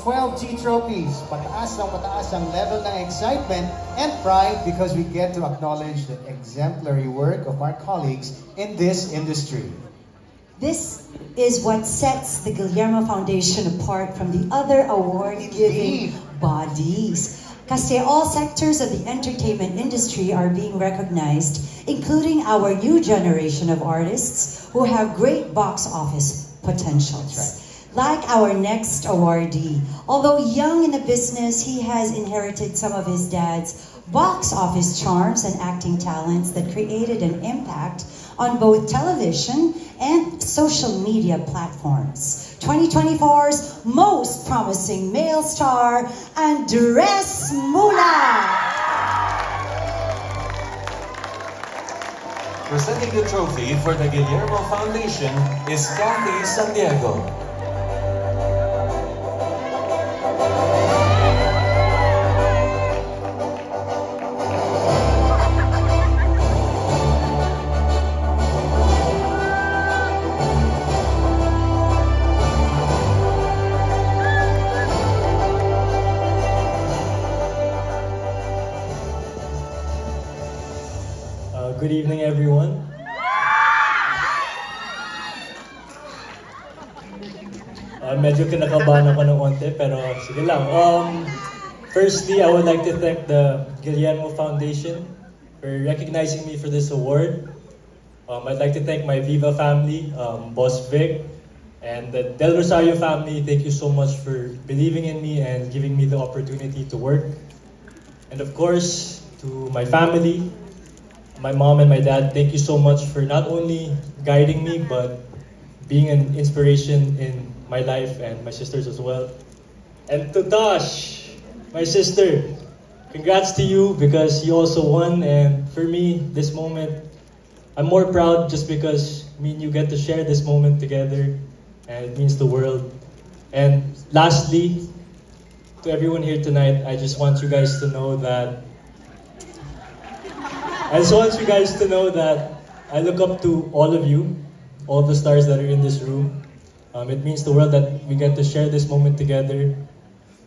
12G trophies. Pataas ang level ng excitement and pride because we get to acknowledge the exemplary work of our colleagues in this industry. This is what sets the Guillermo Foundation apart from the other award-giving bodies. Kasi all sectors of the entertainment industry are being recognized, including our new generation of artists who have great box office potentials. That's right. Like our next awardee. Although young in the business, he has inherited some of his dad's box office charms and acting talents that created an impact on both television and social media platforms. 2024's most promising male star, Andres Mula. Presenting the trophy for the Guillermo Foundation is Kathy Santiago. Good evening, everyone. Medyo kinakabahan ako ng konti, pero sige lang. Firstly, I would like to thank the Guillermo Foundation for recognizing me for this award. I'd like to thank my Viva family, Boss Vic, and the Del Rosario family. Thank you so much for believing in me and giving me the opportunity to work. And of course, to my family, my mom and my dad, thank you so much for not only guiding me, but being an inspiration in my life and my sisters as well. And to Tosh, my sister, congrats to you because you also won. And for me, this moment, I'm more proud just because me and you get to share this moment together, and it means the world. And lastly, to everyone here tonight, I just want you guys to know that I look up to all of you, all the stars that are in this room. It means the world that we get to share this moment together,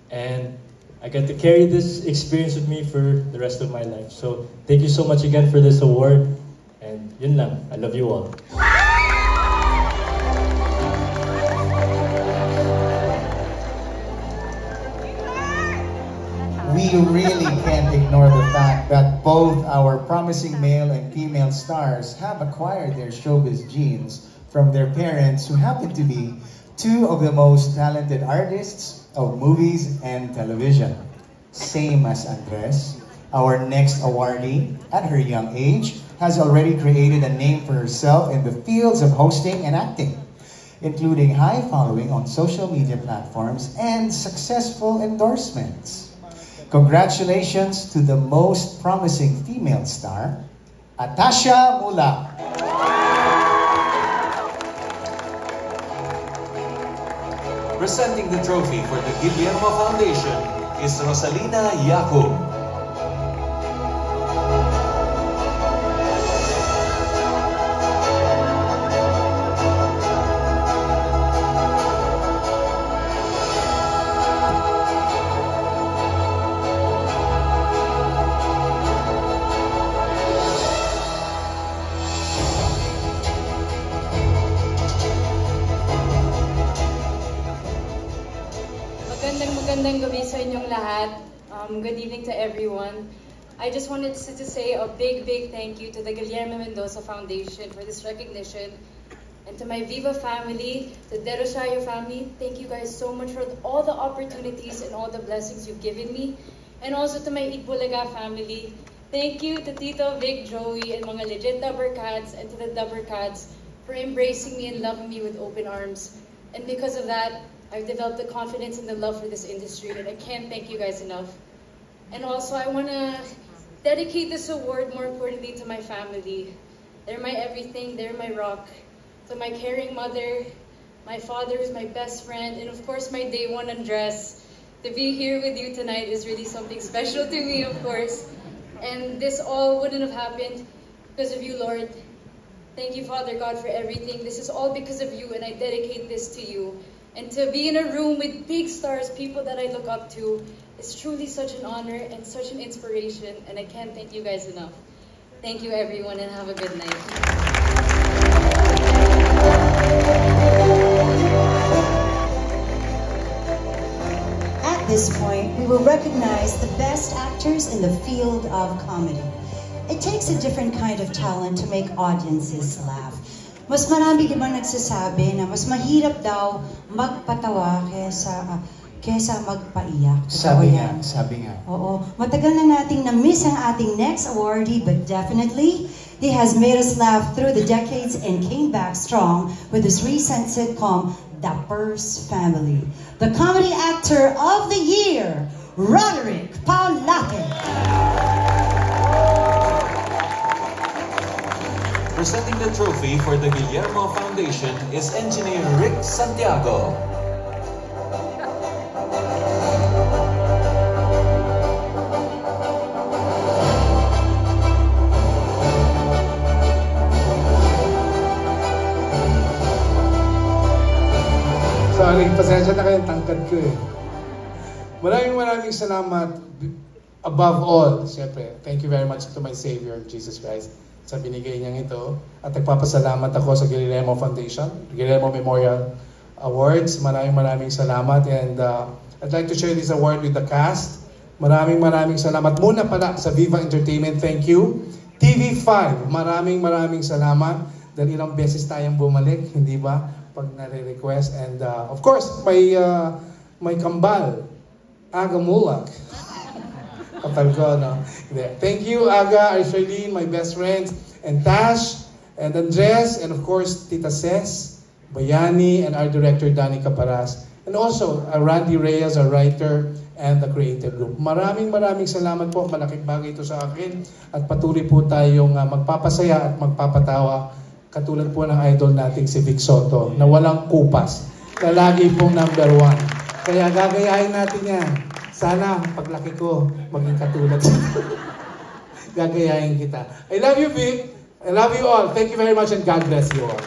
and I get to carry this experience with me for the rest of my life. So thank you so much again for this award, and yun lang. I love you all. We really can't ignore the fact that both our promising male and female stars have acquired their showbiz genes from their parents, who happen to be two of the most talented artists of movies and television. Same as Andres, our next awardee, at her young age, has already created a name for herself in the fields of hosting and acting, including high following on social media platforms and successful endorsements. Congratulations to the most promising female star, Atasha Mula. Presenting the trophy for the Guillermo Foundation is Rosalina Yacob. Magandang gabi sa inyong lahat. Good evening to everyone. I just wanted to say a big thank you to the Guillermo Mendoza Foundation for this recognition. And to my Viva family, to De Rosario family, thank you guys so much for all the opportunities and all the blessings you've given me. And also to my Itbulaga family, thank you to Tito, Vic, Joey, and mga legit Dubber Cats, and to the Dubber Cats for embracing me and loving me with open arms. And because of that, I've developed the confidence and the love for this industry, and I can't thank you guys enough. And also, I want to dedicate this award, more importantly, to my family. They're my everything, they're my rock. To my caring mother, my father is my best friend, and of course, my day one Andres. To be here with you tonight is really something special to me, of course. And this all wouldn't have happened because of you, Lord. Thank you, Father God, for everything. This is all because of you, and I dedicate this to you. And to be in a room with big stars, people that I look up to, is truly such an honor and such an inspiration, and I can't thank you guys enough. Thank you everyone and have a good night. At this point, we will recognize the best actors in the field of comedy. It takes a different kind of talent to make audiences laugh. Mas marami di ba nagsasabi na mas mahirap daw magpatawa kesa magpaiyak. Sabi nga. Oo. Matagal na nating na-miss ang ating next awardee, but definitely, he has made us laugh through the decades and came back strong with his recent sitcom, Dapper's Family. The Comedy Actor of the Year, Roderick Paulate. Presenting the trophy for the Guillermo Foundation is Engineer Rick Santiago. Sorry, pasensya na kayo, tangkad ko eh. Maraming salamat. Above all, siyempre, thank you very much to my Savior, Jesus Christ, sa binigay niyang ito. At nagpapasalamat ako sa Guillermo Foundation, Guillermo Memorial Awards. Maraming salamat. And I'd like to share this award with the cast. Maraming salamat. Muna pala sa Viva Entertainment, thank you. TV5, maraming salamat. Dahil ilang beses tayong bumalik, hindi ba? Pag nare-request. And of course, may kambal, Aga Mulak. Kapal ko, no? Thank you, Aga, Arshilene, my best friends, and Tash, and Andres, and of course, Tita Ses, Bayani, and our director, Danny Caparas. And also, Randy Reyes, our writer, and the creative group. Maraming salamat po. Malaking bagay ito sa akin. At patuloy po tayong magpapasaya at magpapatawa. Katulad po ng idol nating si Vic Soto, na walang kupas, na lagi pong #1. Kaya gagayahin natin yan. Sana paglaki ko, maging katulad. Gagayahin kita. I love you, Vic. I love you all. Thank you very much and God bless you all.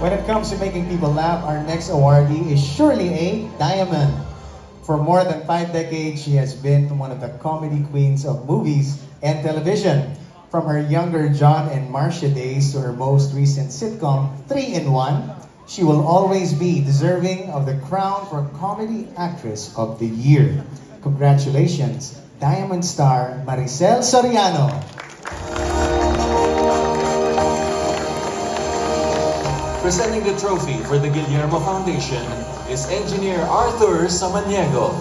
When it comes to making people laugh, our next awardee is surely a diamond. For more than 5 decades, she has been one of the comedy queens of movies and television. From her younger John and Marcia days to her most recent sitcom, 3-in-1, she will always be deserving of the crown for Comedy Actress of the Year. Congratulations, Diamond star Maricel Soriano. Presenting the trophy for the Guillermo Foundation is Engineer Arthur Samaniego.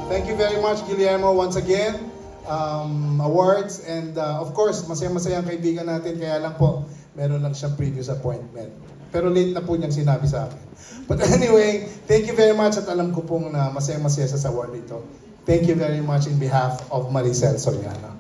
Thank you very much, Guillermo, once again. Awards, and of course, masaya-masaya ang kaibigan natin, kaya lang po, meron lang siyang previous appointment. Pero late na po niyang sinabi sa akin. But anyway, thank you very much at alam ko pong na masaya-masaya sa award ito. Thank you very much in behalf of Maricel Soriano.